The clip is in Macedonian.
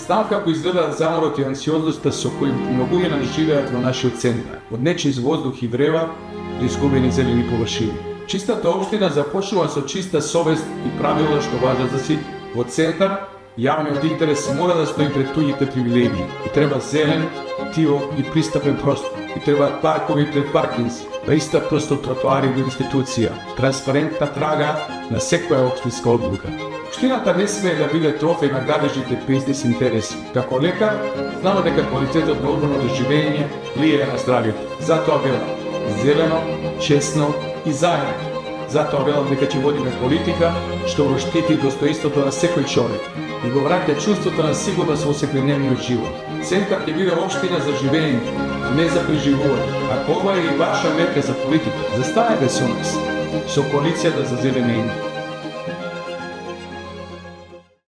Знам како изгледаат заморот и анксиозноста со кои многуина живеат во нашиот центар. Од нечист воздух и врева до изгубени зелени површини. Чистата општина започнува со чиста совест и правила што важат за сите. Во центар, јавниот интерес мора да стои пред туѓите привилегии. И треба зелен, тивок и пристапен простор. И треба паркови пред паркинзи, пристапност од тротоари до институција, транспарентна трага на секоја општинска одлука. Општината не смее да биде трофеј на градежните бизнес интереси. Како лекар, знамо дека квалитетот на урбаното живење влијае на здравјето. Затоа велам зелено, честно и заедно. Затоа велам дека ќе водиме политика што го штити достоинството на секој човек и го враќа чувството на сигурност во секојдневниот живот. Центар ќе биде општина за живење, не за преживување. Ако ова е и ваша мерка за политика, застанете со нас, со коалицијата за зеленење.